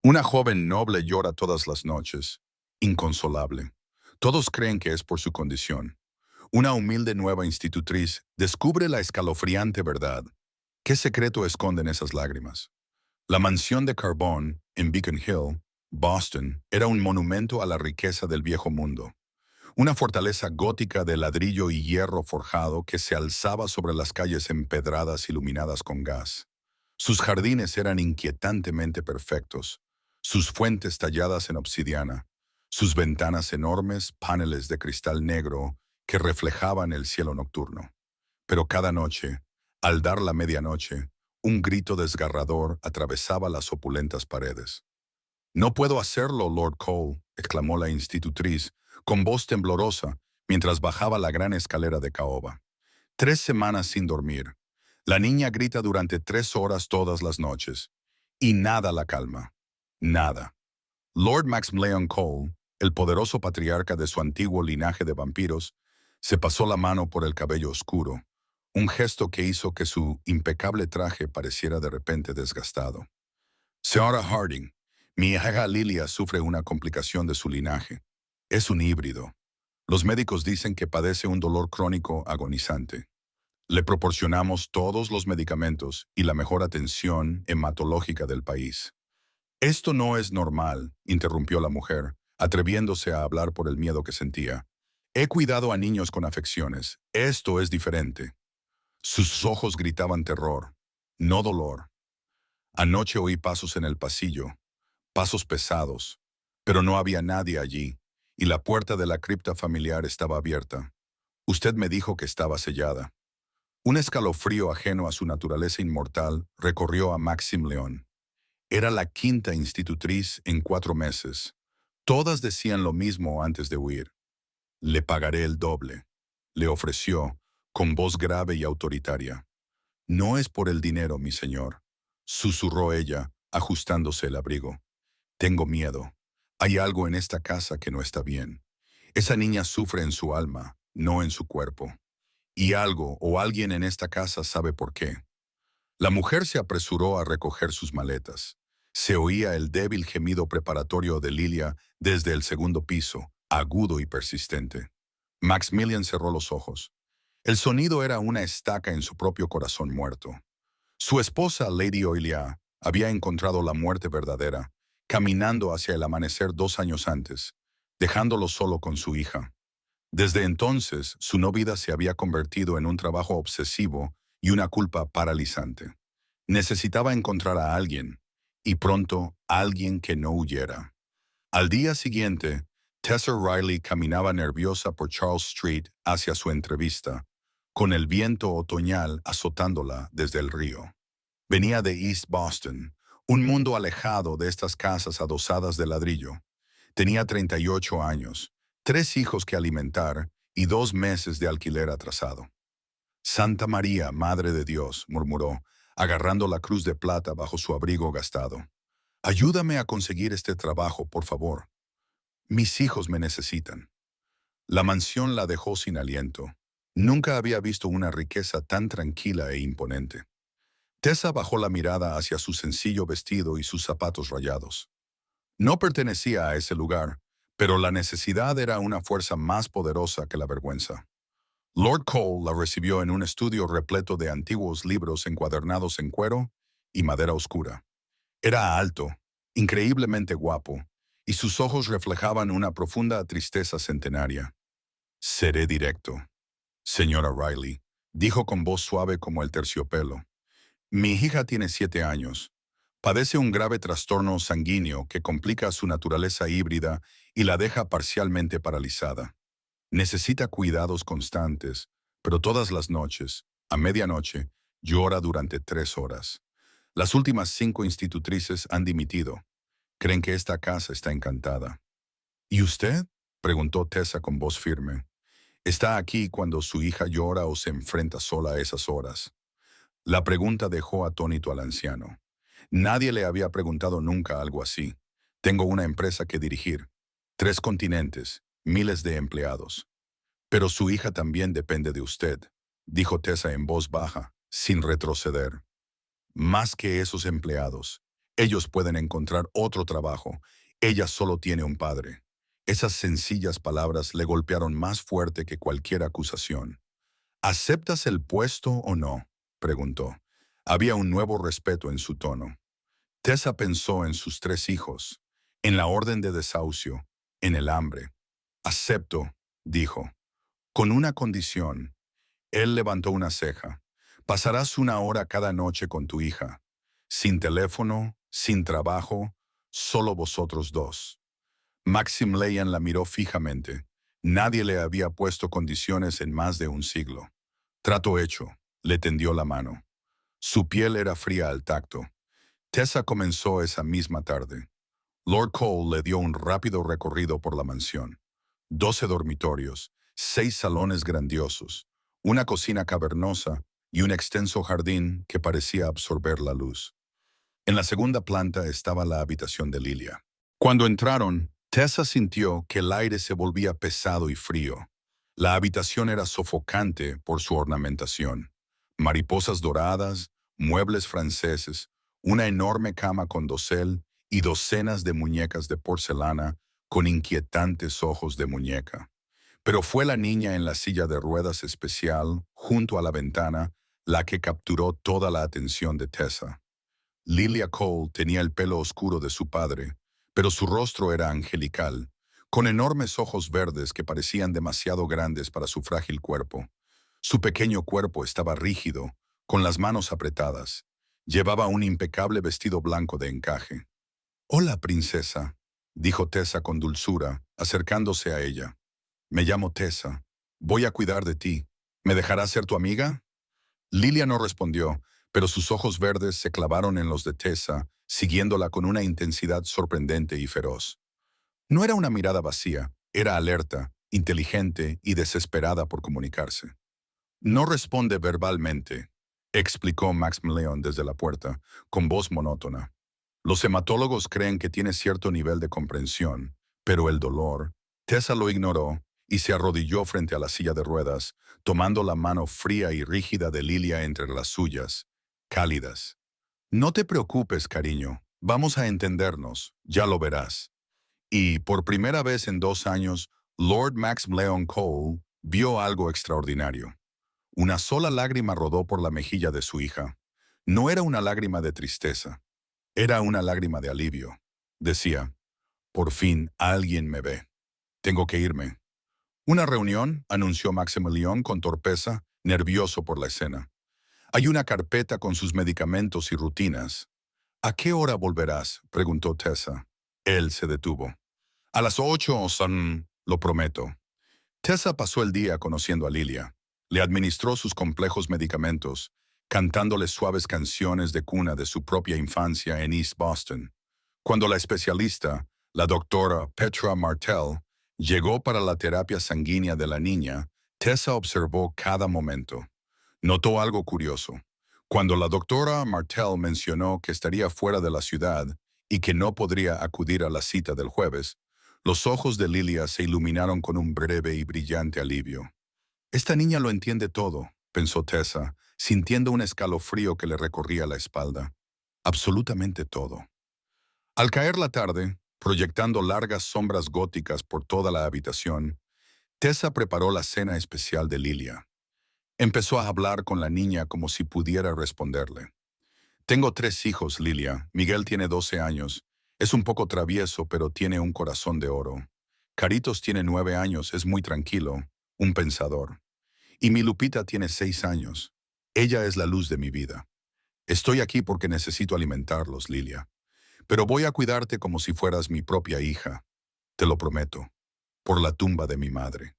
Una joven noble llora todas las noches, inconsolable. Todos creen que es por su condición. Una humilde nueva institutriz descubre la escalofriante verdad. ¿Qué secreto esconden esas lágrimas? La mansión de Carbone, en Beacon Hill, Boston, era un monumento a la riqueza del viejo mundo. Una fortaleza gótica de ladrillo y hierro forjado que se alzaba sobre las calles empedradas iluminadas con gas. Sus jardines eran inquietantemente perfectos, sus fuentes talladas en obsidiana, sus ventanas enormes paneles de cristal negro que reflejaban el cielo nocturno. Pero cada noche, al dar la medianoche, un grito desgarrador atravesaba las opulentas paredes. «No puedo hacerlo, Lord Cole», exclamó la institutriz, con voz temblorosa, mientras bajaba la gran escalera de caoba. 3 semanas sin dormir. La niña grita durante 3 horas todas las noches. Y nada la calma. Nada. Lord Maximilian Cole, el poderoso patriarca de su antiguo linaje de vampiros, se pasó la mano por el cabello oscuro, un gesto que hizo que su impecable traje pareciera de repente desgastado. «Señora Harding, mi hija Lilia sufre una complicación de su linaje. Es un híbrido. Los médicos dicen que padece un dolor crónico agonizante. Le proporcionamos todos los medicamentos y la mejor atención hematológica del país». «Esto no es normal», interrumpió la mujer, atreviéndose a hablar por el miedo que sentía. «He cuidado a niños con afecciones. Esto es diferente». Sus ojos gritaban terror, no dolor. «Anoche oí pasos en el pasillo, pasos pesados, pero no había nadie allí, y la puerta de la cripta familiar estaba abierta. Usted me dijo que estaba sellada». Un escalofrío ajeno a su naturaleza inmortal recorrió a Maxim León. Era la quinta institutriz en 4 meses. Todas decían lo mismo antes de huir. «Le pagaré el doble», le ofreció, con voz grave y autoritaria. «No es por el dinero, mi señor», susurró ella, ajustándose el abrigo. «Tengo miedo. Hay algo en esta casa que no está bien. Esa niña sufre en su alma, no en su cuerpo. Y algo o alguien en esta casa sabe por qué». La mujer se apresuró a recoger sus maletas. Se oía el débil gemido preparatorio de Lilia desde el segundo piso, agudo y persistente. Maximilian cerró los ojos. El sonido era una estaca en su propio corazón muerto. Su esposa, Lady Oilia, había encontrado la muerte verdadera, caminando hacia el amanecer 2 años antes, dejándolo solo con su hija. Desde entonces, su no vida se había convertido en un trabajo obsesivo y una culpa paralizante. Necesitaba encontrar a alguien, y pronto alguien que no huyera. Al día siguiente, Tessa Riley caminaba nerviosa por Charles Street hacia su entrevista, con el viento otoñal azotándola desde el río. Venía de East Boston, un mundo alejado de estas casas adosadas de ladrillo. Tenía 38 años, 3 hijos que alimentar y 2 meses de alquiler atrasado. «Santa María, Madre de Dios», murmuró, agarrando la cruz de plata bajo su abrigo gastado. «Ayúdame a conseguir este trabajo, por favor. Mis hijos me necesitan». La mansión la dejó sin aliento. Nunca había visto una riqueza tan tranquila e imponente. Tessa bajó la mirada hacia su sencillo vestido y sus zapatos rayados. No pertenecía a ese lugar, pero la necesidad era una fuerza más poderosa que la vergüenza. Lord Cole la recibió en un estudio repleto de antiguos libros encuadernados en cuero y madera oscura. Era alto, increíblemente guapo, y sus ojos reflejaban una profunda tristeza centenaria. «Seré directo, señora Riley», dijo con voz suave como el terciopelo. «Mi hija tiene 7 años. Padece un grave trastorno sanguíneo que complica su naturaleza híbrida y la deja parcialmente paralizada. Necesita cuidados constantes, pero todas las noches, a medianoche, llora durante 3 horas. Las últimas 5 institutrices han dimitido. Creen que esta casa está encantada». «¿Y usted?», preguntó Tessa con voz firme. «¿Está aquí cuando su hija llora o se enfrenta sola a esas horas?». La pregunta dejó atónito al anciano. Nadie le había preguntado nunca algo así. «Tengo una empresa que dirigir. 3 continentes, miles de empleados». «Pero su hija también depende de usted», dijo Tessa en voz baja, sin retroceder. «Más que esos empleados, Ellos pueden encontrar otro trabajo. Ella solo tiene un padre. Esas sencillas palabras le golpearon más fuerte que cualquier acusación. ¿Aceptas el puesto o no?, preguntó. Había un nuevo respeto en su tono. Tessa pensó en sus 3 hijos, en la orden de desahucio, en el hambre. Acepto, dijo, con una condición. Él levantó una ceja. Pasarás 1 hora cada noche con tu hija. Sin teléfono, sin trabajo, solo vosotros dos. Maximilian la miró fijamente. Nadie le había puesto condiciones en más de un siglo. Trato hecho, le tendió la mano. Su piel era fría al tacto. Tessa comenzó esa misma tarde. Lord Cole le dio un rápido recorrido por la mansión. 12 dormitorios, 6 salones grandiosos, una cocina cavernosa y un extenso jardín que parecía absorber la luz. En la segunda planta estaba la habitación de Lilia. Cuando entraron, Tessa sintió que el aire se volvía pesado y frío. La habitación era sofocante por su ornamentación. Mariposas doradas, muebles franceses, una enorme cama con dosel y docenas de muñecas de porcelana con inquietantes ojos de muñeca. Pero fue la niña en la silla de ruedas especial, junto a la ventana, la que capturó toda la atención de Tessa. Lilia Cole tenía el pelo oscuro de su padre, pero su rostro era angelical, con enormes ojos verdes que parecían demasiado grandes para su frágil cuerpo. Su pequeño cuerpo estaba rígido, con las manos apretadas. Llevaba un impecable vestido blanco de encaje. «Hola, princesa», dijo Tessa con dulzura, acercándose a ella. «Me llamo Tessa. Voy a cuidar de ti. ¿Me dejarás ser tu amiga?» Lilia no respondió, pero sus ojos verdes se clavaron en los de Tessa, siguiéndola con una intensidad sorprendente y feroz. No era una mirada vacía, era alerta, inteligente y desesperada por comunicarse. «No responde verbalmente», explicó Maximilian desde la puerta, con voz monótona. «Los hematólogos creen que tiene cierto nivel de comprensión, pero el dolor...» Tessa lo ignoró y se arrodilló frente a la silla de ruedas, tomando la mano fría y rígida de Lilia entre las suyas, cálidas. «No te preocupes, cariño. Vamos a entendernos, ya lo verás». Y, por primera vez en 2 años, Lord Maximilian Cole vio algo extraordinario. Una sola lágrima rodó por la mejilla de su hija. No era una lágrima de tristeza, era una lágrima de alivio. Decía, «Por fin alguien me ve. Tengo que irme». «¿Una reunión?», anunció Maximilian con torpeza, nervioso por la escena. «Hay una carpeta con sus medicamentos y rutinas». «¿A qué hora volverás?», preguntó Tessa. Él se detuvo. «A las 8, son, lo prometo». Tessa pasó el día conociendo a Lilia. Le administró sus complejos medicamentos, cantándole suaves canciones de cuna de su propia infancia en East Boston. Cuando la especialista, la doctora Petra Martell, llegó para la terapia sanguínea de la niña, Tessa observó cada momento. Notó algo curioso. Cuando la doctora Martell mencionó que estaría fuera de la ciudad y que no podría acudir a la cita del jueves, los ojos de Lilia se iluminaron con un breve y brillante alivio. «Esta niña lo entiende todo», pensó Tessa, sintiendo un escalofrío que le recorría la espalda. Absolutamente todo. Al caer la tarde, proyectando largas sombras góticas por toda la habitación, Tessa preparó la cena especial de Lilia. Empezó a hablar con la niña como si pudiera responderle. «Tengo 3 hijos, Lilia. Miguel tiene 12 años. Es un poco travieso, pero tiene un corazón de oro. Caritos tiene 9 años, es muy tranquilo, un pensador. Y mi Lupita tiene 6 años. Ella es la luz de mi vida. Estoy aquí porque necesito alimentarlos, Lilia. Pero voy a cuidarte como si fueras mi propia hija. Te lo prometo. Por la tumba de mi madre».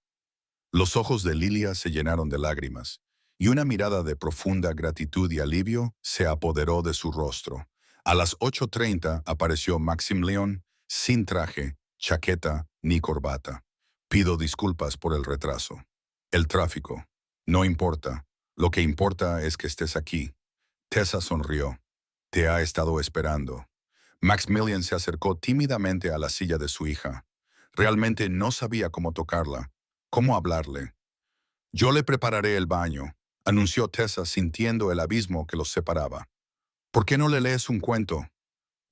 Los ojos de Lilia se llenaron de lágrimas, y una mirada de profunda gratitud y alivio se apoderó de su rostro. A las 8:30 apareció Maximilian, sin traje, chaqueta ni corbata. «Pido disculpas por el retraso. El tráfico. No importa. Lo que importa es que estés aquí». Tessa sonrió. «Te ha estado esperando». Maximilian se acercó tímidamente a la silla de su hija. Realmente no sabía cómo tocarla, cómo hablarle. «Yo le prepararé el baño», anunció Tessa sintiendo el abismo que los separaba. «¿Por qué no le lees un cuento?»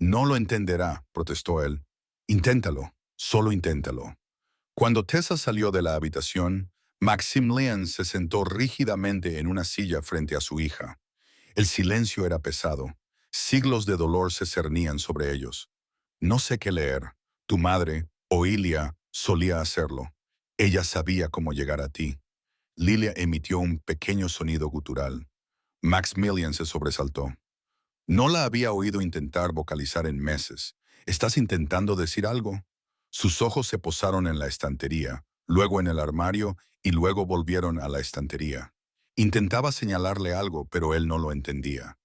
No lo entenderá, protestó él. Inténtalo, solo inténtalo. Cuando Tessa salió de la habitación, Maximilian se sentó rígidamente en una silla frente a su hija. El silencio era pesado. Siglos de dolor se cernían sobre ellos. No sé qué leer. Tu madre, Oilia, solía hacerlo. Ella sabía cómo llegar a ti. Lilia emitió un pequeño sonido gutural. Maximilian se sobresaltó. No la había oído intentar vocalizar en meses. ¿Estás intentando decir algo? Sus ojos se posaron en la estantería, luego en el armario y luego volvieron a la estantería. Intentaba señalarle algo, pero él no lo entendía.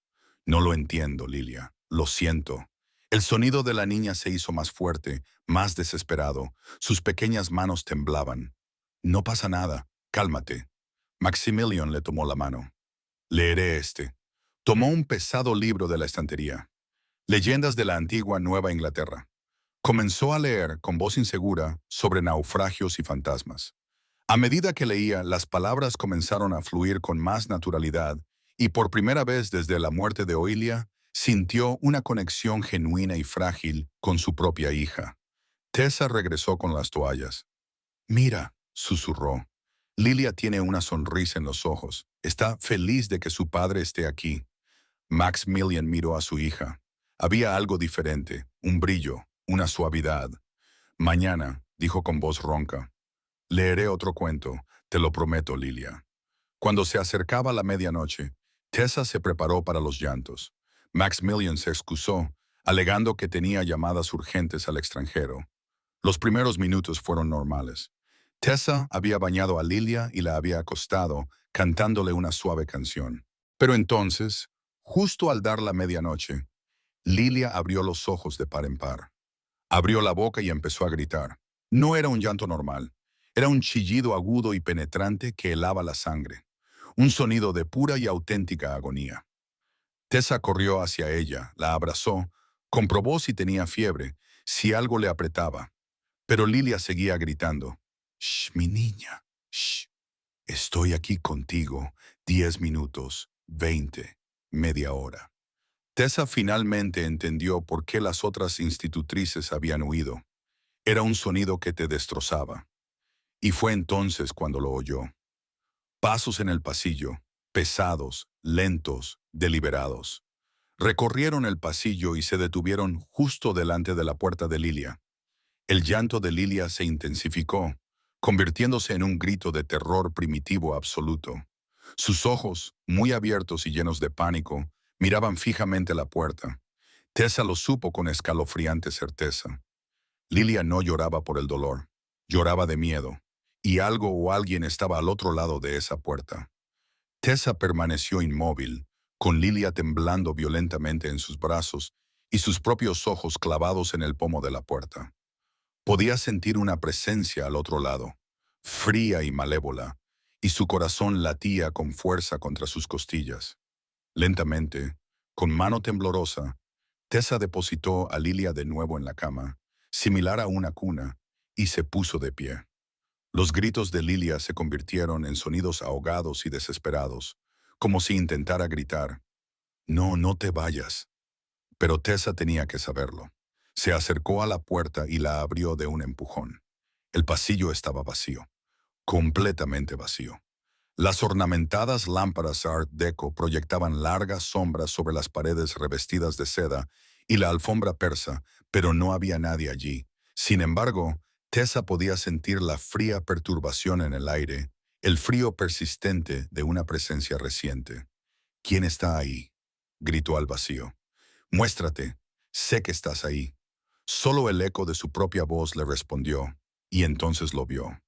No lo entiendo, Lilia. Lo siento. El sonido de la niña se hizo más fuerte, más desesperado. Sus pequeñas manos temblaban. No pasa nada. Cálmate. Maximilian le tomó la mano. Leeré este. Tomó un pesado libro de la estantería. Leyendas de la antigua Nueva Inglaterra. Comenzó a leer con voz insegura sobre naufragios y fantasmas. A medida que leía, las palabras comenzaron a fluir con más naturalidad y por primera vez desde la muerte de Oilia, sintió una conexión genuina y frágil con su propia hija. Tessa regresó con las toallas. Mira, susurró. Lilia tiene una sonrisa en los ojos. Está feliz de que su padre esté aquí. Maximilian miró a su hija. Había algo diferente, un brillo, una suavidad. Mañana, dijo con voz ronca, leeré otro cuento, te lo prometo, Lilia. Cuando se acercaba la medianoche, Tessa se preparó para los llantos. Maximilian se excusó, alegando que tenía llamadas urgentes al extranjero. Los primeros minutos fueron normales. Tessa había bañado a Lilia y la había acostado, cantándole una suave canción. Pero entonces, justo al dar la medianoche, Lilia abrió los ojos de par en par. Abrió la boca y empezó a gritar. No era un llanto normal. Era un chillido agudo y penetrante que helaba la sangre. Un sonido de pura y auténtica agonía. Tessa corrió hacia ella, la abrazó, comprobó si tenía fiebre, si algo le apretaba. Pero Lilia seguía gritando. «Shh, mi niña, shh. Estoy aquí contigo. 10 minutos, 20, media hora». Tessa finalmente entendió por qué las otras institutrices habían huido. Era un sonido que te destrozaba. Y fue entonces cuando lo oyó. Pasos en el pasillo, pesados, lentos, deliberados. Recorrieron el pasillo y se detuvieron justo delante de la puerta de Lilia. El llanto de Lilia se intensificó, convirtiéndose en un grito de terror primitivo absoluto. Sus ojos, muy abiertos y llenos de pánico, miraban fijamente la puerta. Tessa lo supo con escalofriante certeza. Lilia no lloraba por el dolor, lloraba de miedo, y algo o alguien estaba al otro lado de esa puerta. Tessa permaneció inmóvil, con Lilia temblando violentamente en sus brazos y sus propios ojos clavados en el pomo de la puerta. Podía sentir una presencia al otro lado, fría y malévola, y su corazón latía con fuerza contra sus costillas. Lentamente, con mano temblorosa, Tessa depositó a Lilia de nuevo en la cama, similar a una cuna, y se puso de pie. Los gritos de Lilia se convirtieron en sonidos ahogados y desesperados, como si intentara gritar, «No, no te vayas». Pero Tessa tenía que saberlo. Se acercó a la puerta y la abrió de un empujón. El pasillo estaba vacío, completamente vacío. Las ornamentadas lámparas Art Deco proyectaban largas sombras sobre las paredes revestidas de seda y la alfombra persa, pero no había nadie allí. Sin embargo, Tessa podía sentir la fría perturbación en el aire, el frío persistente de una presencia reciente. «¿Quién está ahí?», gritó al vacío. «Muéstrate, sé que estás ahí». Solo el eco de su propia voz le respondió, y entonces lo vio.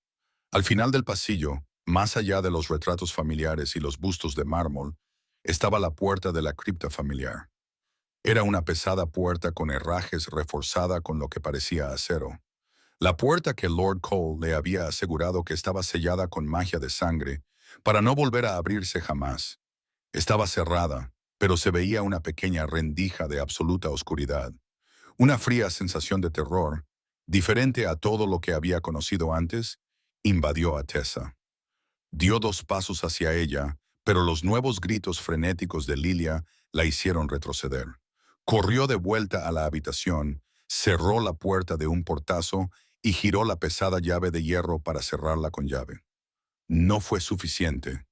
Al final del pasillo, más allá de los retratos familiares y los bustos de mármol, estaba la puerta de la cripta familiar. Era una pesada puerta con herrajes reforzada con lo que parecía acero. La puerta que Lord Cole le había asegurado que estaba sellada con magia de sangre, para no volver a abrirse jamás. Estaba cerrada, pero se veía una pequeña rendija de absoluta oscuridad. Una fría sensación de terror, diferente a todo lo que había conocido antes, invadió a Tessa. Dio 2 pasos hacia ella, pero los nuevos gritos frenéticos de Lilia la hicieron retroceder. Corrió de vuelta a la habitación, cerró la puerta de un portazo y giró la pesada llave de hierro para cerrarla con llave. No fue suficiente.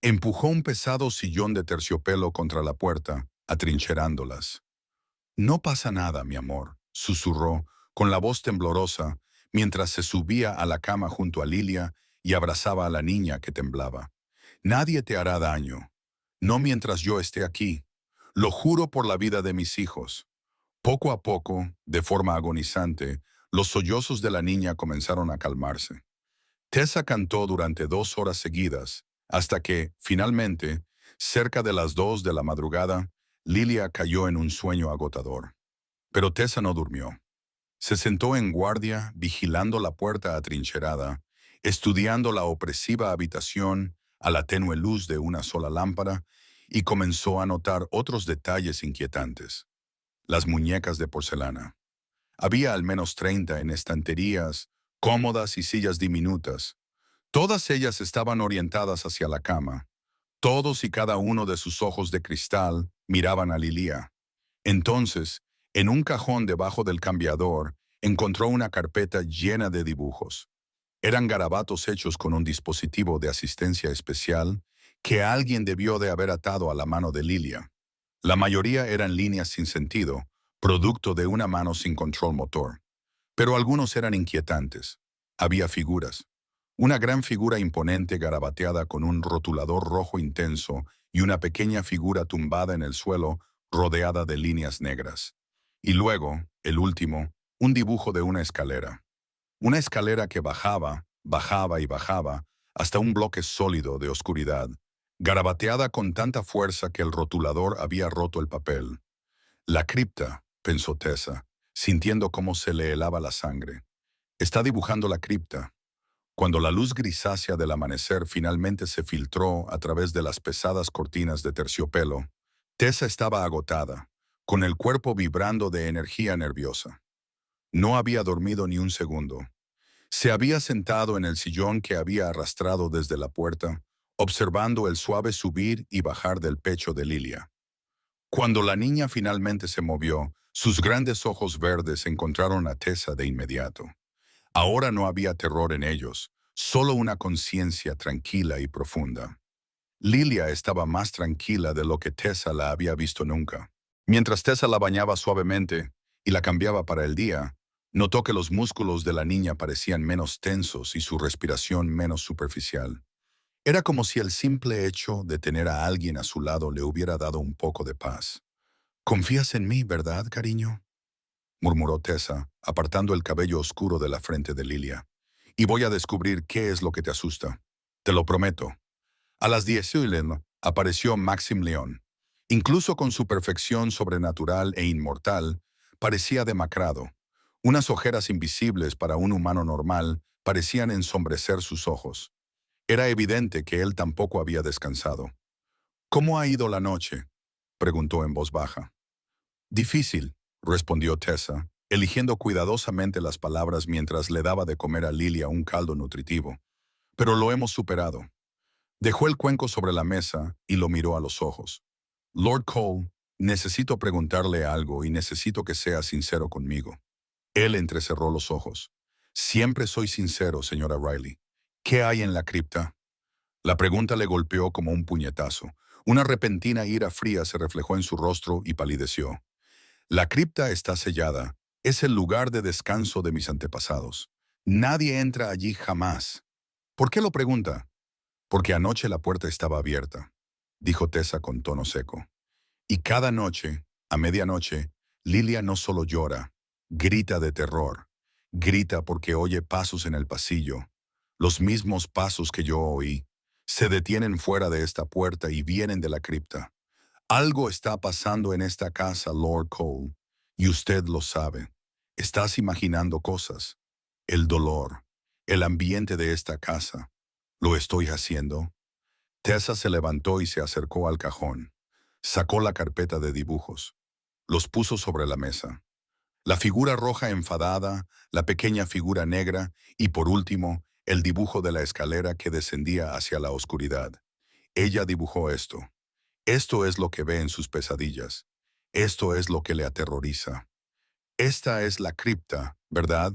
Empujó un pesado sillón de terciopelo contra la puerta, atrincherándolas. No pasa nada, mi amor, susurró, con la voz temblorosa, mientras se subía a la cama junto a Lilia y abrazaba a la niña que temblaba. Nadie te hará daño. No mientras yo esté aquí. Lo juro por la vida de mis hijos. Poco a poco, de forma agonizante, los sollozos de la niña comenzaron a calmarse. Tessa cantó durante 2 horas seguidas, hasta que, finalmente, cerca de las 2 de la madrugada, Lilia cayó en un sueño agotador. Pero Tessa no durmió. Se sentó en guardia, vigilando la puerta atrincherada, estudiando la opresiva habitación a la tenue luz de una sola lámpara, y comenzó a notar otros detalles inquietantes. Las muñecas de porcelana. Había al menos 30 en estanterías, cómodas y sillas diminutas. Todas ellas estaban orientadas hacia la cama. Todos y cada uno de sus ojos de cristal miraban a Lilia. Entonces, en un cajón debajo del cambiador, encontró una carpeta llena de dibujos. Eran garabatos hechos con un dispositivo de asistencia especial que alguien debió de haber atado a la mano de Lilia. La mayoría eran líneas sin sentido, producto de una mano sin control motor. Pero algunos eran inquietantes. Había figuras. Una gran figura imponente garabateada con un rotulador rojo intenso y una pequeña figura tumbada en el suelo rodeada de líneas negras. Y luego, el último, un dibujo de una escalera. Una escalera que bajaba, bajaba y bajaba hasta un bloque sólido de oscuridad, garabateada con tanta fuerza que el rotulador había roto el papel. La cripta, pensó Tessa, sintiendo cómo se le helaba la sangre. Está dibujando la cripta. Cuando la luz grisácea del amanecer finalmente se filtró a través de las pesadas cortinas de terciopelo, Tessa estaba agotada, con el cuerpo vibrando de energía nerviosa. No había dormido ni un segundo. Se había sentado en el sillón que había arrastrado desde la puerta, observando el suave subir y bajar del pecho de Lilia. Cuando la niña finalmente se movió, sus grandes ojos verdes encontraron a Tessa de inmediato. Ahora no había terror en ellos, solo una conciencia tranquila y profunda. Lilia estaba más tranquila de lo que Tessa la había visto nunca. Mientras Tessa la bañaba suavemente y la cambiaba para el día, notó que los músculos de la niña parecían menos tensos y su respiración menos superficial. Era como si el simple hecho de tener a alguien a su lado le hubiera dado un poco de paz. «¿Confías en mí, verdad, cariño?», murmuró Tessa, apartando el cabello oscuro de la frente de Lilia. «Y voy a descubrir qué es lo que te asusta. Te lo prometo». A las 10 apareció Maxim León. Incluso con su perfección sobrenatural e inmortal, parecía demacrado. Unas ojeras invisibles para un humano normal parecían ensombrecer sus ojos. Era evidente que él tampoco había descansado. «¿Cómo ha ido la noche?», preguntó en voz baja. «Difícil», respondió Tessa, eligiendo cuidadosamente las palabras mientras le daba de comer a Lilia un caldo nutritivo. «Pero lo hemos superado». Dejó el cuenco sobre la mesa y lo miró a los ojos. «Lord Cole, necesito preguntarle algo y necesito que sea sincero conmigo». Él entrecerró los ojos. «Siempre soy sincero, señora Riley. ¿Qué hay en la cripta?». La pregunta le golpeó como un puñetazo. Una repentina ira fría se reflejó en su rostro y palideció. «La cripta está sellada. Es el lugar de descanso de mis antepasados. Nadie entra allí jamás». «¿Por qué lo pregunta?». «Porque anoche la puerta estaba abierta», dijo Tessa con tono seco. «Y cada noche, a medianoche, Lilia no solo llora, grita de terror. Grita porque oye pasos en el pasillo, los mismos pasos que yo oí. Se detienen fuera de esta puerta y vienen de la cripta. Algo está pasando en esta casa, Lord Cole, y usted lo sabe. Estás imaginando cosas. El dolor, el ambiente de esta casa. ¿Lo estoy haciendo?». Tessa se levantó y se acercó al cajón. Sacó la carpeta de dibujos. Los puso sobre la mesa. La figura roja enfadada, la pequeña figura negra y, por último, el dibujo de la escalera que descendía hacia la oscuridad. Ella dibujó esto. Esto es lo que ve en sus pesadillas. Esto es lo que le aterroriza. Esta es la cripta, ¿verdad?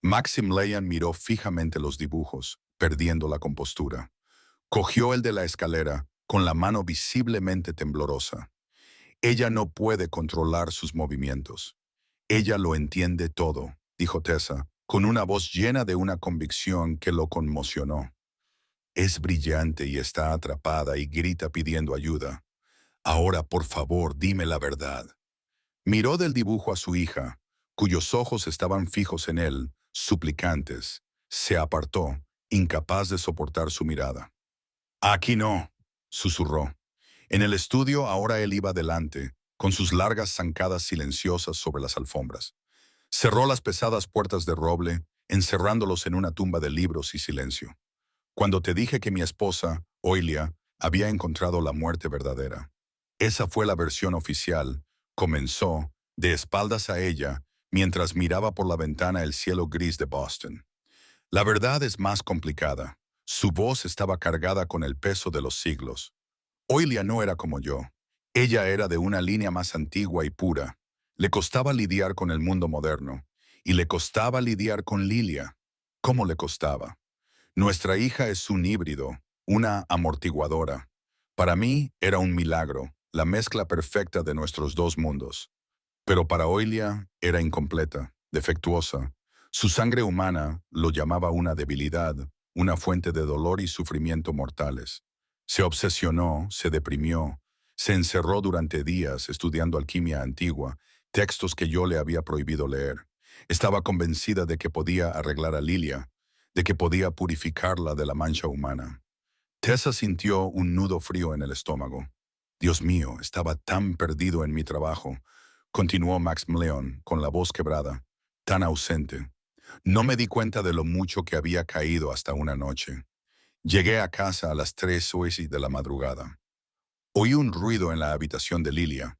Maximilian miró fijamente los dibujos, perdiendo la compostura. Cogió el de la escalera, con la mano visiblemente temblorosa. Ella no puede controlar sus movimientos. Ella lo entiende todo, dijo Tessa, con una voz llena de una convicción que lo conmocionó. Es brillante y está atrapada y grita pidiendo ayuda. Ahora, por favor, dime la verdad. Miró del dibujo a su hija, cuyos ojos estaban fijos en él, suplicantes. Se apartó, incapaz de soportar su mirada. Aquí no, susurró. En el estudio ahora él iba delante, con sus largas zancadas silenciosas sobre las alfombras. Cerró las pesadas puertas de roble, encerrándolos en una tumba de libros y silencio. Cuando te dije que mi esposa, Oilia, había encontrado la muerte verdadera. Esa fue la versión oficial. Comenzó, de espaldas a ella, mientras miraba por la ventana el cielo gris de Boston. La verdad es más complicada. Su voz estaba cargada con el peso de los siglos. Oilia no era como yo. Ella era de una línea más antigua y pura. Le costaba lidiar con el mundo moderno. Y le costaba lidiar con Lilia. ¿Cómo le costaba? Nuestra hija es un híbrido, una amortiguadora. Para mí era un milagro, la mezcla perfecta de nuestros dos mundos. Pero para Oilia era incompleta, defectuosa. Su sangre humana lo llamaba una debilidad, una fuente de dolor y sufrimiento mortales. Se obsesionó, se deprimió, se encerró durante días estudiando alquimia antigua, textos que yo le había prohibido leer. Estaba convencida de que podía arreglar a Lilia, de que podía purificarla de la mancha humana. Tessa sintió un nudo frío en el estómago. Dios mío, estaba tan perdido en mi trabajo, continuó Maximilian con la voz quebrada, tan ausente. No me di cuenta de lo mucho que había caído hasta una noche. Llegué a casa a las 3:00 de la madrugada. Oí un ruido en la habitación de Lilia.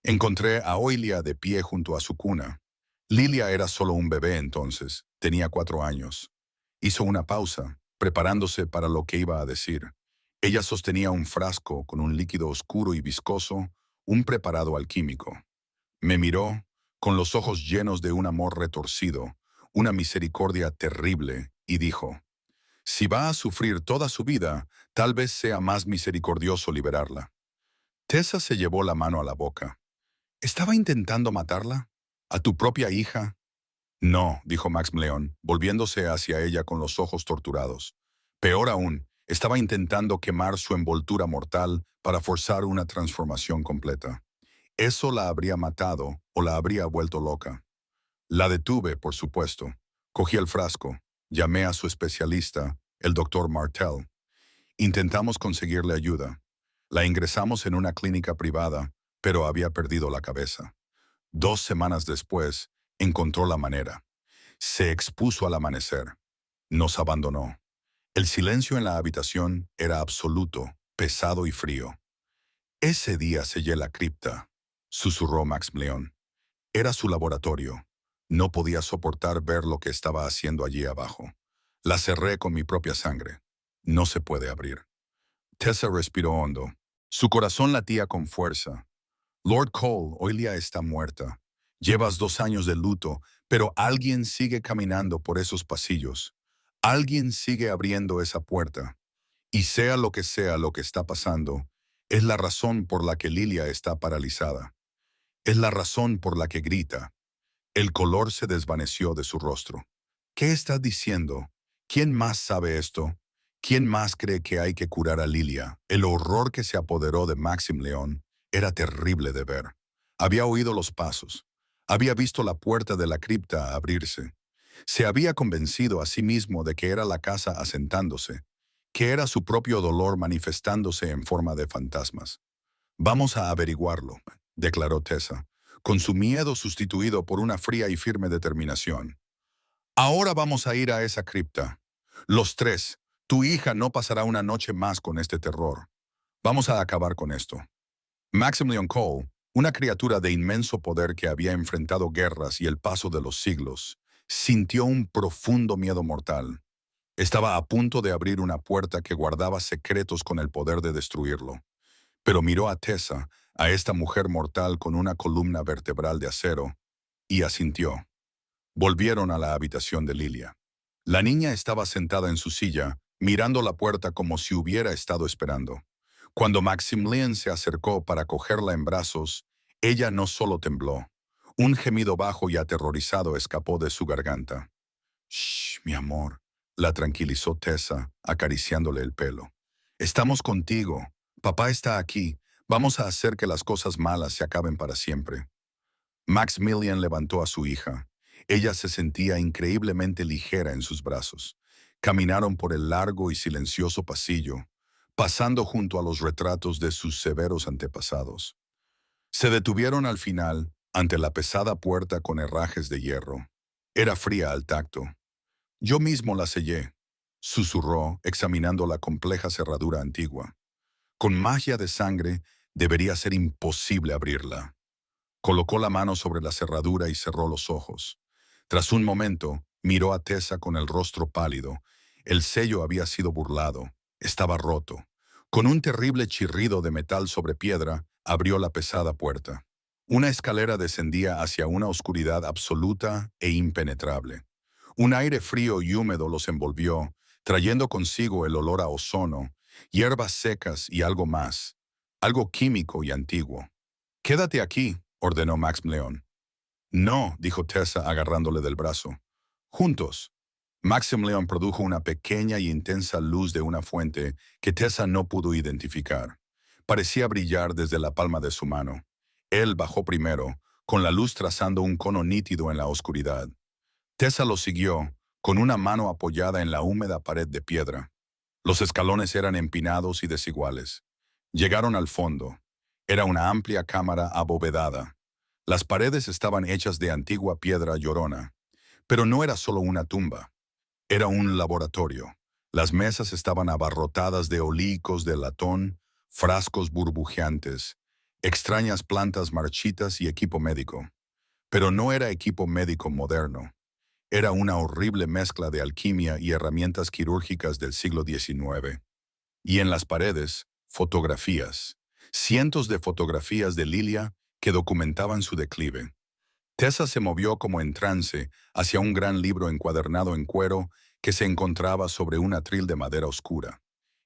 Encontré a Oilia de pie junto a su cuna. Lilia era solo un bebé entonces, tenía 4 años. Hizo una pausa, preparándose para lo que iba a decir. Ella sostenía un frasco con un líquido oscuro y viscoso, un preparado alquímico. Me miró, con los ojos llenos de un amor retorcido, una misericordia terrible, y dijo, si va a sufrir toda su vida, tal vez sea más misericordioso liberarla. Tessa se llevó la mano a la boca. ¿Estaba intentando matarla? ¿A tu propia hija? No, dijo Maximilian, volviéndose hacia ella con los ojos torturados. Peor aún, estaba intentando quemar su envoltura mortal para forzar una transformación completa. Eso la habría matado o la habría vuelto loca. La detuve, por supuesto. Cogí el frasco. Llamé a su especialista, el doctor Martel. Intentamos conseguirle ayuda. La ingresamos en una clínica privada, pero había perdido la cabeza. 2 semanas después, encontró la manera. Se expuso al amanecer. Nos abandonó. El silencio en la habitación era absoluto, pesado y frío. Ese día sellé la cripta, susurró Maximilian. Era su laboratorio. No podía soportar ver lo que estaba haciendo allí abajo. La cerré con mi propia sangre. No se puede abrir. Tessa respiró hondo. Su corazón latía con fuerza. Lord Cole, Oilia está muerta. Llevas 2 años de luto, pero alguien sigue caminando por esos pasillos. Alguien sigue abriendo esa puerta. Y sea lo que está pasando, es la razón por la que Lilia está paralizada. Es la razón por la que grita. El color se desvaneció de su rostro. ¿Qué estás diciendo? ¿Quién más sabe esto? ¿Quién más cree que hay que curar a Lilia? El horror que se apoderó de Maximilian era terrible de ver. Había oído los pasos. Había visto la puerta de la cripta abrirse. Se había convencido a sí mismo de que era la casa asentándose, que era su propio dolor manifestándose en forma de fantasmas. Vamos a averiguarlo, declaró Tessa, con su miedo sustituido por una fría y firme determinación. Ahora vamos a ir a esa cripta. Los tres. Tu hija no pasará una noche más con este terror. Vamos a acabar con esto. Maximilian Cole, una criatura de inmenso poder que había enfrentado guerras y el paso de los siglos, sintió un profundo miedo mortal. Estaba a punto de abrir una puerta que guardaba secretos con el poder de destruirlo. Pero miró a Tessa, a esta mujer mortal con una columna vertebral de acero, y asintió. Volvieron a la habitación de Lilia. La niña estaba sentada en su silla, mirando la puerta como si hubiera estado esperando. Cuando Maximilian se acercó para cogerla en brazos, ella no solo tembló. Un gemido bajo y aterrorizado escapó de su garganta. «Shh, mi amor», la tranquilizó Tessa, acariciándole el pelo. «Estamos contigo. Papá está aquí. Vamos a hacer que las cosas malas se acaben para siempre». Maximilian levantó a su hija. Ella se sentía increíblemente ligera en sus brazos. Caminaron por el largo y silencioso pasillo, pasando junto a los retratos de sus severos antepasados. Se detuvieron al final ante la pesada puerta con herrajes de hierro. Era fría al tacto. «Yo mismo la sellé», susurró, examinando la compleja cerradura antigua. «Con magia de sangre, debería ser imposible abrirla». Colocó la mano sobre la cerradura y cerró los ojos. Tras un momento, miró a Tessa con el rostro pálido. El sello había sido burlado. Estaba roto. Con un terrible chirrido de metal sobre piedra, abrió la pesada puerta. Una escalera descendía hacia una oscuridad absoluta e impenetrable. Un aire frío y húmedo los envolvió, trayendo consigo el olor a ozono, hierbas secas y algo más, algo químico y antiguo. «Quédate aquí», ordenó Maximilian. «No», dijo Tessa agarrándole del brazo. «Juntos». Maximilian produjo una pequeña y intensa luz de una fuente que Tessa no pudo identificar. Parecía brillar desde la palma de su mano. Él bajó primero, con la luz trazando un cono nítido en la oscuridad. Tessa lo siguió, con una mano apoyada en la húmeda pared de piedra. Los escalones eran empinados y desiguales. Llegaron al fondo. Era una amplia cámara abovedada. Las paredes estaban hechas de antigua piedra llorona. Pero no era solo una tumba. Era un laboratorio. Las mesas estaban abarrotadas de olicos de latón, frascos burbujeantes, extrañas plantas marchitas y equipo médico. Pero no era equipo médico moderno. Era una horrible mezcla de alquimia y herramientas quirúrgicas del siglo XIX. Y en las paredes, fotografías. Cientos de fotografías de Lilia que documentaban su declive. Tessa se movió como en trance hacia un gran libro encuadernado en cuero que se encontraba sobre un atril de madera oscura.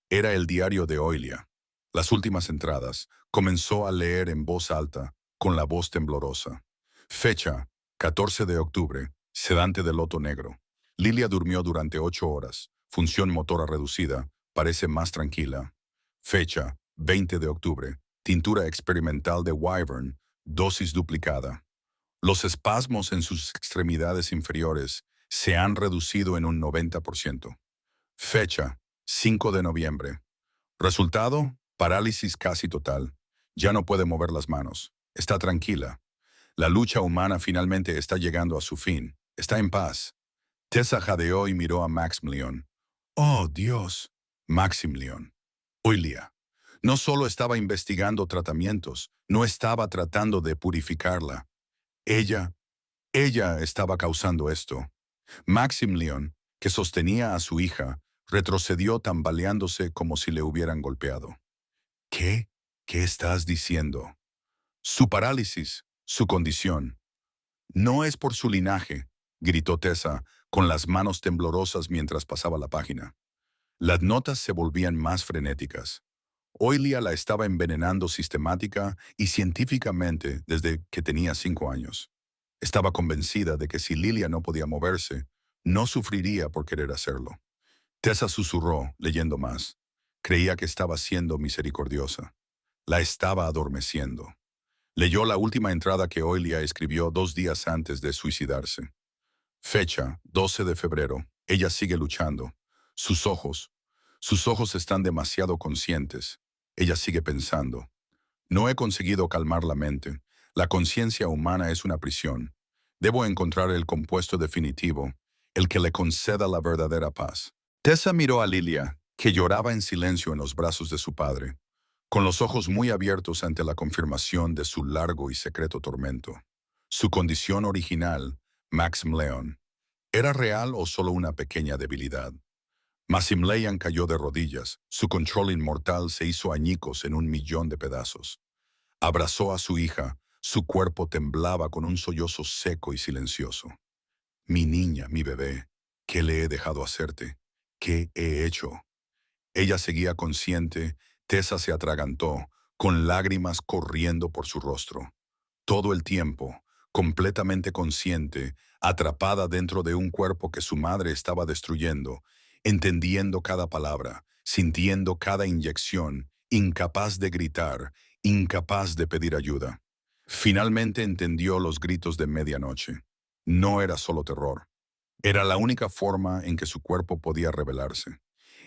Era el diario de Oilia. Las últimas entradas. Comenzó a leer en voz alta, con la voz temblorosa. Fecha: 14 de octubre. Sedante de loto negro. Lilia durmió durante 8 horas. Función motora reducida. Parece más tranquila. Fecha: 20 de octubre. Tintura experimental de Wyvern. Dosis duplicada. Los espasmos en sus extremidades inferiores se han reducido en un 90%. Fecha: 5 de noviembre. Resultado: parálisis casi total. Ya no puede mover las manos. Está tranquila. La lucha humana finalmente está llegando a su fin. Está en paz. Tessa jadeó y miró a Maximilian. «Oh, Dios». Maximilian. Oilia. No solo estaba investigando tratamientos, no estaba tratando de purificarla. Ella estaba causando esto. Maximilian, que sostenía a su hija, retrocedió tambaleándose como si le hubieran golpeado. «¿Qué? ¿Qué estás diciendo?» «Su parálisis, su condición». «No es por su linaje», gritó Tessa, con las manos temblorosas mientras pasaba la página. Las notas se volvían más frenéticas. Oilia la estaba envenenando sistemática y científicamente desde que tenía 5 años. Estaba convencida de que si Lilia no podía moverse, no sufriría por querer hacerlo. Tessa susurró, leyendo más. Creía que estaba siendo misericordiosa. La estaba adormeciendo. Leyó la última entrada que Oilia escribió 2 días antes de suicidarse. Fecha: 12 de febrero. Ella sigue luchando. Sus ojos están demasiado conscientes. Ella sigue pensando. No he conseguido calmar la mente. La conciencia humana es una prisión. Debo encontrar el compuesto definitivo, el que le conceda la verdadera paz. Tessa miró a Lilia, que lloraba en silencio en los brazos de su padre, con los ojos muy abiertos ante la confirmación de su largo y secreto tormento. Su condición original, Maximilian, ¿era real o solo una pequeña debilidad? Maximilian cayó de rodillas. Su control inmortal se hizo añicos en 1 millón de pedazos. Abrazó a su hija. Su cuerpo temblaba con un sollozo seco y silencioso. Mi niña, mi bebé, ¿qué le he dejado hacerte? ¿Qué he hecho? Ella seguía consciente. Tessa se atragantó, con lágrimas corriendo por su rostro. Todo el tiempo, completamente consciente, atrapada dentro de un cuerpo que su madre estaba destruyendo, entendiendo cada palabra, sintiendo cada inyección, incapaz de gritar, incapaz de pedir ayuda. Finalmente entendió los gritos de medianoche. No era solo terror. Era la única forma en que su cuerpo podía revelarse.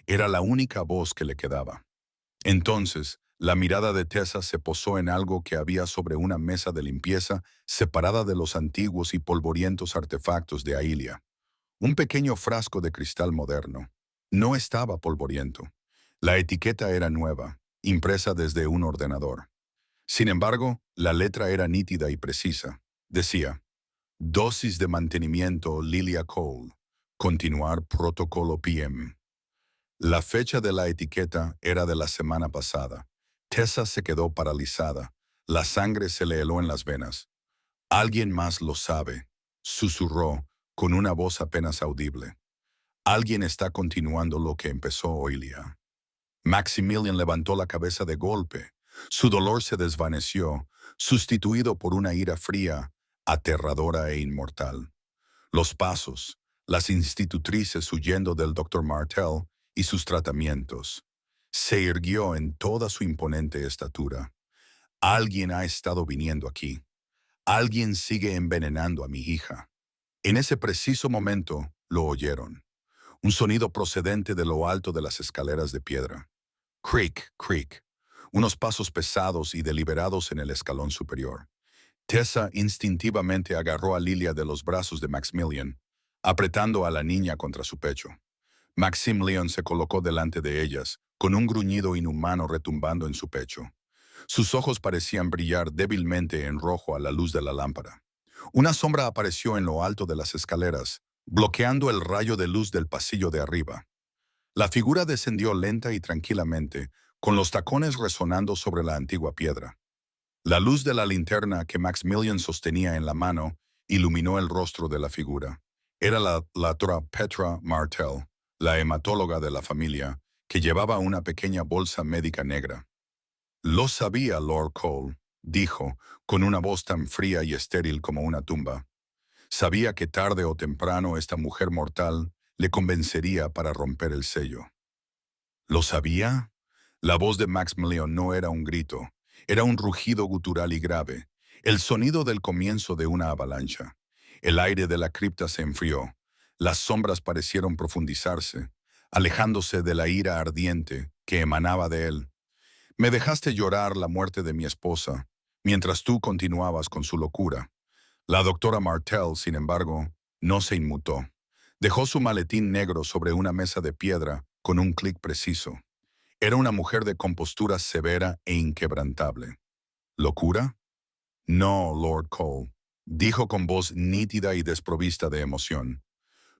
Era la única voz que le quedaba. Entonces, la mirada de Tessa se posó en algo que había sobre una mesa de limpieza separada de los antiguos y polvorientos artefactos de Ailia. Un pequeño frasco de cristal moderno. No estaba polvoriento. La etiqueta era nueva, impresa desde un ordenador. Sin embargo, la letra era nítida y precisa. Decía, dosis de mantenimiento Lilia Cole. Continuar protocolo PM. La fecha de la etiqueta era de la semana pasada. Tessa se quedó paralizada. La sangre se le heló en las venas. Alguien más lo sabe, susurró con una voz apenas audible. Alguien está continuando lo que empezó Oilia. Maximilian levantó la cabeza de golpe. Su dolor se desvaneció, sustituido por una ira fría, aterradora e inmortal. Los pasos, las institutrices huyendo del doctor Martel y sus tratamientos. Se irguió en toda su imponente estatura. Alguien ha estado viniendo aquí. Alguien sigue envenenando a mi hija. En ese preciso momento lo oyeron. Un sonido procedente de lo alto de las escaleras de piedra. Creak, creak. Unos pasos pesados y deliberados en el escalón superior. Tessa instintivamente agarró a Lilia de los brazos de Maximilian, apretando a la niña contra su pecho. Maximilian se colocó delante de ellas, con un gruñido inhumano retumbando en su pecho. Sus ojos parecían brillar débilmente en rojo a la luz de la lámpara. Una sombra apareció en lo alto de las escaleras, bloqueando el rayo de luz del pasillo de arriba. La figura descendió lenta y tranquilamente, con los tacones resonando sobre la antigua piedra. La luz de la linterna que Maximilian sostenía en la mano iluminó el rostro de la figura. Era la doctora Petra Martel, la hematóloga de la familia, que llevaba una pequeña bolsa médica negra. Lo sabía, Lord Cole, dijo, con una voz tan fría y estéril como una tumba. Sabía que tarde o temprano esta mujer mortal le convencería para romper el sello. ¿Lo sabía? La voz de Maximilian no era un grito, era un rugido gutural y grave, el sonido del comienzo de una avalancha. El aire de la cripta se enfrió, las sombras parecieron profundizarse, alejándose de la ira ardiente que emanaba de él. Me dejaste llorar la muerte de mi esposa, mientras tú continuabas con su locura. La doctora Martel, sin embargo, no se inmutó. Dejó su maletín negro sobre una mesa de piedra con un clic preciso. Era una mujer de compostura severa e inquebrantable. ¿Locura? No, Lord Cole, dijo con voz nítida y desprovista de emoción.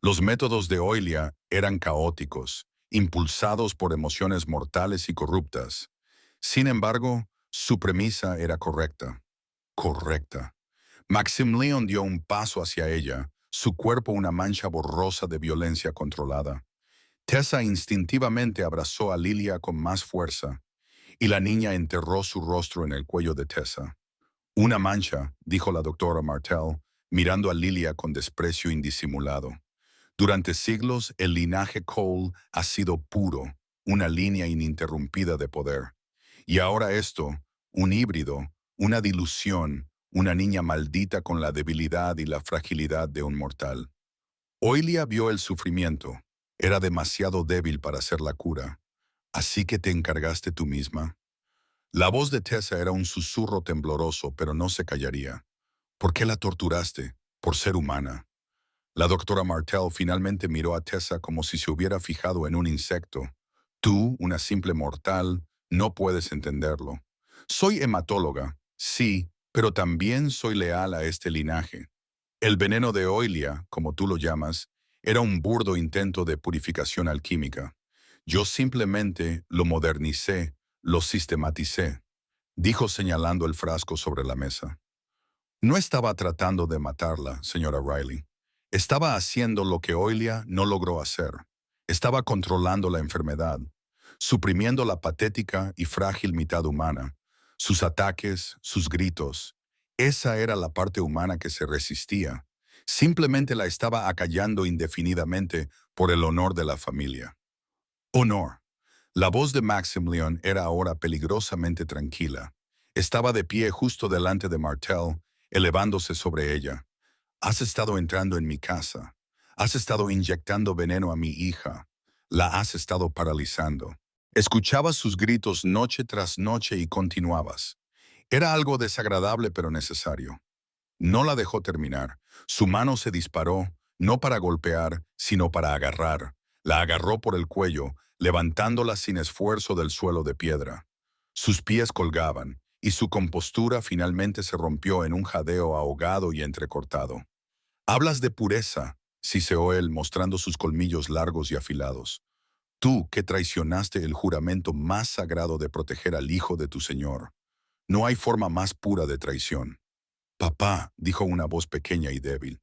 Los métodos de Oilia eran caóticos, impulsados por emociones mortales y corruptas. Sin embargo, su premisa era correcta. Correcta. Maximilian dio un paso hacia ella, su cuerpo una mancha borrosa de violencia controlada. Tessa instintivamente abrazó a Lilia con más fuerza, y la niña enterró su rostro en el cuello de Tessa. Una mancha, dijo la doctora Martel, mirando a Lilia con desprecio indisimulado. Durante siglos, el linaje Cole ha sido puro, una línea ininterrumpida de poder. Y ahora esto, un híbrido, una dilución, una niña maldita con la debilidad y la fragilidad de un mortal. Oilia vio el sufrimiento. Era demasiado débil para hacer la cura. ¿Así que te encargaste tú misma? La voz de Tessa era un susurro tembloroso, pero no se callaría. ¿Por qué la torturaste? Por ser humana. La doctora Martel finalmente miró a Tessa como si se hubiera fijado en un insecto. Tú, una simple mortal, no puedes entenderlo. Soy hematóloga, sí, pero también soy leal a este linaje. El veneno de Oilia, como tú lo llamas, era un burdo intento de purificación alquímica. Yo simplemente lo modernicé, lo sistematicé. dijo señalando el frasco sobre la mesa. No estaba tratando de matarla, señora Riley. Estaba haciendo lo que Oilia no logró hacer. Estaba controlando la enfermedad, suprimiendo la patética y frágil mitad humana, sus ataques, sus gritos. Esa era la parte humana que se resistía. Simplemente la estaba acallando indefinidamente por el honor de la familia. Honor. La voz de Maximilian era ahora peligrosamente tranquila. Estaba de pie justo delante de Martel, elevándose sobre ella. Has estado entrando en mi casa. Has estado inyectando veneno a mi hija. La has estado paralizando. Escuchabas sus gritos noche tras noche y continuabas. Era algo desagradable pero necesario. No la dejó terminar. Su mano se disparó, no para golpear, sino para agarrar. La agarró por el cuello, levantándola sin esfuerzo del suelo de piedra. Sus pies colgaban, y su compostura finalmente se rompió en un jadeo ahogado y entrecortado. Hablas de pureza, siseó él mostrando sus colmillos largos y afilados. Tú que traicionaste el juramento más sagrado de proteger al hijo de tu señor. No hay forma más pura de traición. Papá, dijo una voz pequeña y débil.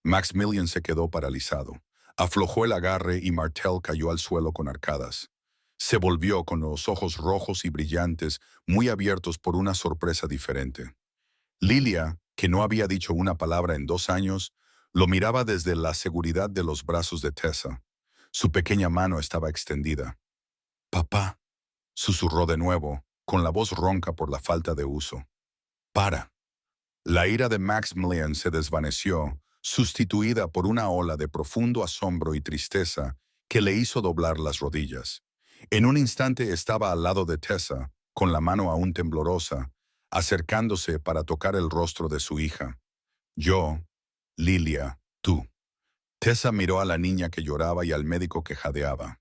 Maximilian se quedó paralizado. Aflojó el agarre y Martel cayó al suelo con arcadas. Se volvió con los ojos rojos y brillantes, muy abiertos por una sorpresa diferente. Lilia, que no había dicho una palabra en 2 años, lo miraba desde la seguridad de los brazos de Tessa. Su pequeña mano estaba extendida. Papá, susurró de nuevo, con la voz ronca por la falta de uso. Para. La ira de Maximilian se desvaneció, sustituida por una ola de profundo asombro y tristeza que le hizo doblar las rodillas. En un instante estaba al lado de Tessa, con la mano aún temblorosa, acercándose para tocar el rostro de su hija. Yo, Lilia, tú. Tessa miró a la niña que lloraba y al médico que jadeaba.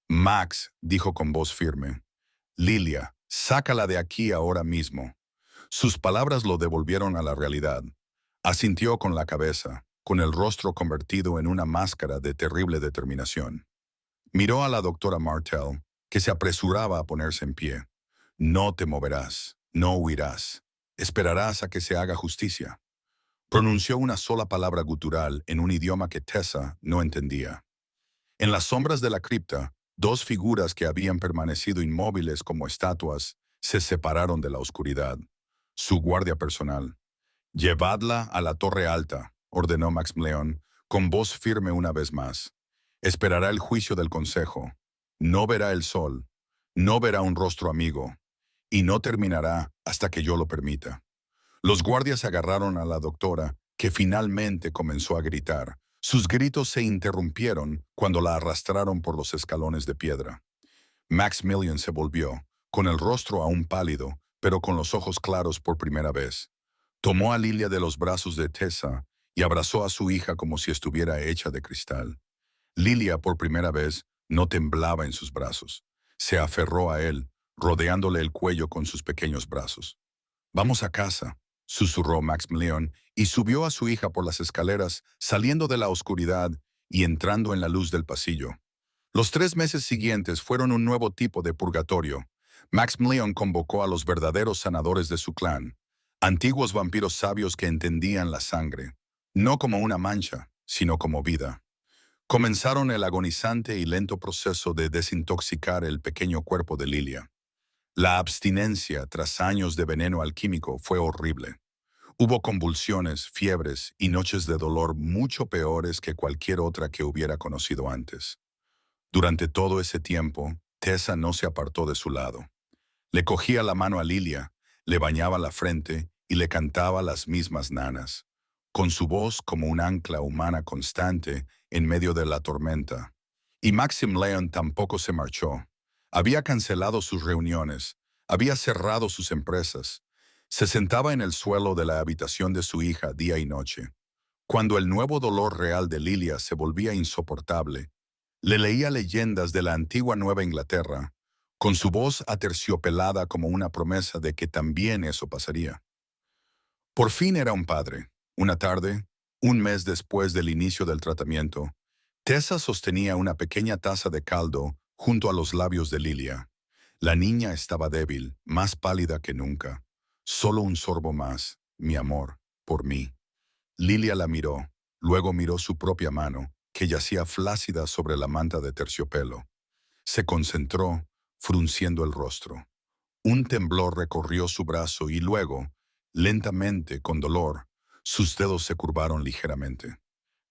Max, dijo con voz firme. Lilia, sácala de aquí ahora mismo. Sus palabras lo devolvieron a la realidad. Asintió con la cabeza, con el rostro convertido en una máscara de terrible determinación. Miró a la doctora Martel, que se apresuraba a ponerse en pie. No te moverás, no huirás. Esperarás a que se haga justicia. Pronunció una sola palabra gutural en un idioma que Tessa no entendía. En las sombras de la cripta, dos figuras que habían permanecido inmóviles como estatuas se separaron de la oscuridad. Su guardia personal. Llevadla a la torre alta, ordenó Maximilian, con voz firme una vez más. Esperará el juicio del consejo. No verá el sol. No verá un rostro amigo. Y no terminará hasta que yo lo permita. Los guardias agarraron a la doctora, que finalmente comenzó a gritar. Sus gritos se interrumpieron cuando la arrastraron por los escalones de piedra. Maximilian se volvió, con el rostro aún pálido, pero con los ojos claros por primera vez. Tomó a Lilia de los brazos de Tessa y abrazó a su hija como si estuviera hecha de cristal. Lilia, por primera vez, no temblaba en sus brazos. Se aferró a él, rodeándole el cuello con sus pequeños brazos. Vamos a casa, susurró Maximilian y subió a su hija por las escaleras, saliendo de la oscuridad y entrando en la luz del pasillo. Los 3 meses siguientes fueron un nuevo tipo de purgatorio. Maximilian convocó a los verdaderos sanadores de su clan, antiguos vampiros sabios que entendían la sangre, no como una mancha, sino como vida. Comenzaron el agonizante y lento proceso de desintoxicar el pequeño cuerpo de Lilia. La abstinencia tras años de veneno alquímico fue horrible. Hubo convulsiones, fiebres y noches de dolor mucho peores que cualquier otra que hubiera conocido antes. Durante todo ese tiempo, Tessa no se apartó de su lado. Le cogía la mano a Lilia, le bañaba la frente y le cantaba las mismas nanas, con su voz como un ancla humana constante en medio de la tormenta. Y Maximilian tampoco se marchó. Había cancelado sus reuniones, había cerrado sus empresas. Se sentaba en el suelo de la habitación de su hija día y noche. Cuando el nuevo dolor real de Lilia se volvía insoportable, le leía leyendas de la antigua Nueva Inglaterra, con su voz aterciopelada como una promesa de que también eso pasaría. Por fin era un padre. Una tarde, un mes después del inicio del tratamiento, Tessa sostenía una pequeña taza de caldo junto a los labios de Lilia. La niña estaba débil, más pálida que nunca. Solo un sorbo más, mi amor, por mí. Lilia la miró, luego miró su propia mano, que yacía flácida sobre la manta de terciopelo. Se concentró, frunciendo el rostro. Un temblor recorrió su brazo y luego, lentamente, con dolor, sus dedos se curvaron ligeramente.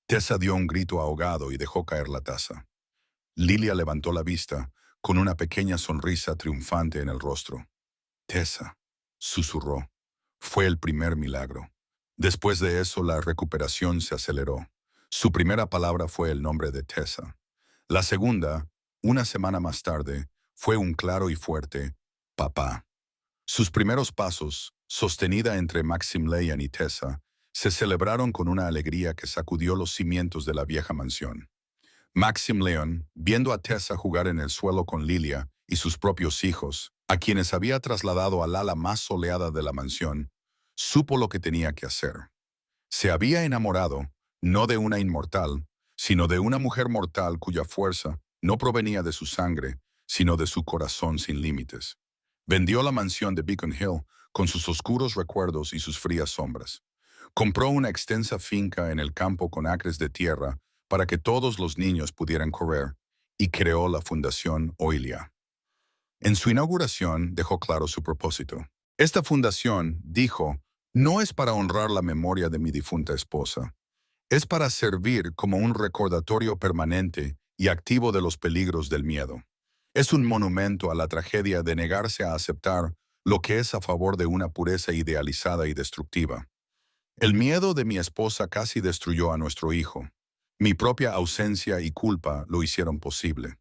Tessa dio un grito ahogado y dejó caer la taza. Lilia levantó la vista, con una pequeña sonrisa triunfante en el rostro. Tessa, susurró. Fue el primer milagro. Después de eso, la recuperación se aceleró. Su primera palabra fue el nombre de Tessa. La segunda, una semana más tarde, fue un claro y fuerte papá. Sus primeros pasos, sostenida entre Maximilian y Tessa, se celebraron con una alegría que sacudió los cimientos de la vieja mansión. Maximilian, viendo a Tessa jugar en el suelo con Lilia y sus propios hijos, a quienes había trasladado al ala más soleada de la mansión, supo lo que tenía que hacer. Se había enamorado, no de una inmortal, sino de una mujer mortal cuya fuerza no provenía de su sangre, sino de su corazón sin límites. Vendió la mansión de Beacon Hill con sus oscuros recuerdos y sus frías sombras. Compró una extensa finca en el campo con acres de tierra para que todos los niños pudieran correr y creó la Fundación Oilia. En su inauguración dejó claro su propósito. Esta fundación, dijo, no es para honrar la memoria de mi difunta esposa. Es para servir como un recordatorio permanente y activo de los peligros del miedo. Es un monumento a la tragedia de negarse a aceptar lo que es a favor de una pureza idealizada y destructiva. El miedo de mi esposa casi destruyó a nuestro hijo. Mi propia ausencia y culpa lo hicieron posible.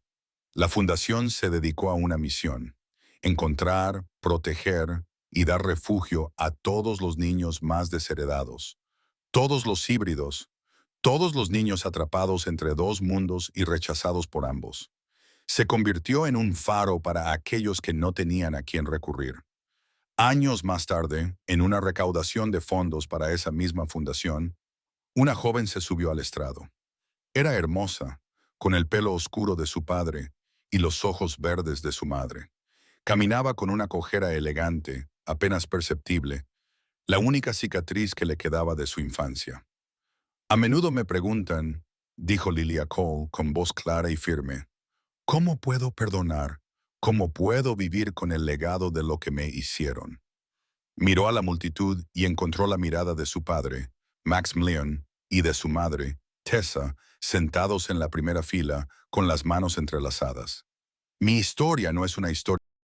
La fundación se dedicó a una misión: encontrar, proteger y dar refugio a todos los niños más desheredados, todos los híbridos, todos los niños atrapados entre dos mundos y rechazados por ambos. Se convirtió en un faro para aquellos que no tenían a quién recurrir. Años más tarde, en una recaudación de fondos para esa misma fundación, una joven se subió al estrado. Era hermosa, con el pelo oscuro de su padre y los ojos verdes de su madre. Caminaba con una cojera elegante, apenas perceptible, la única cicatriz que le quedaba de su infancia. A menudo me preguntan, dijo Lilia Cole con voz clara y firme, ¿cómo puedo perdonar? ¿Cómo puedo vivir con el legado de lo que me hicieron? Miró a la multitud y encontró la mirada de su padre, Maximilian, y de su madre, Tessa, sentados en la primera fila con las manos entrelazadas. Mi historia no es una historia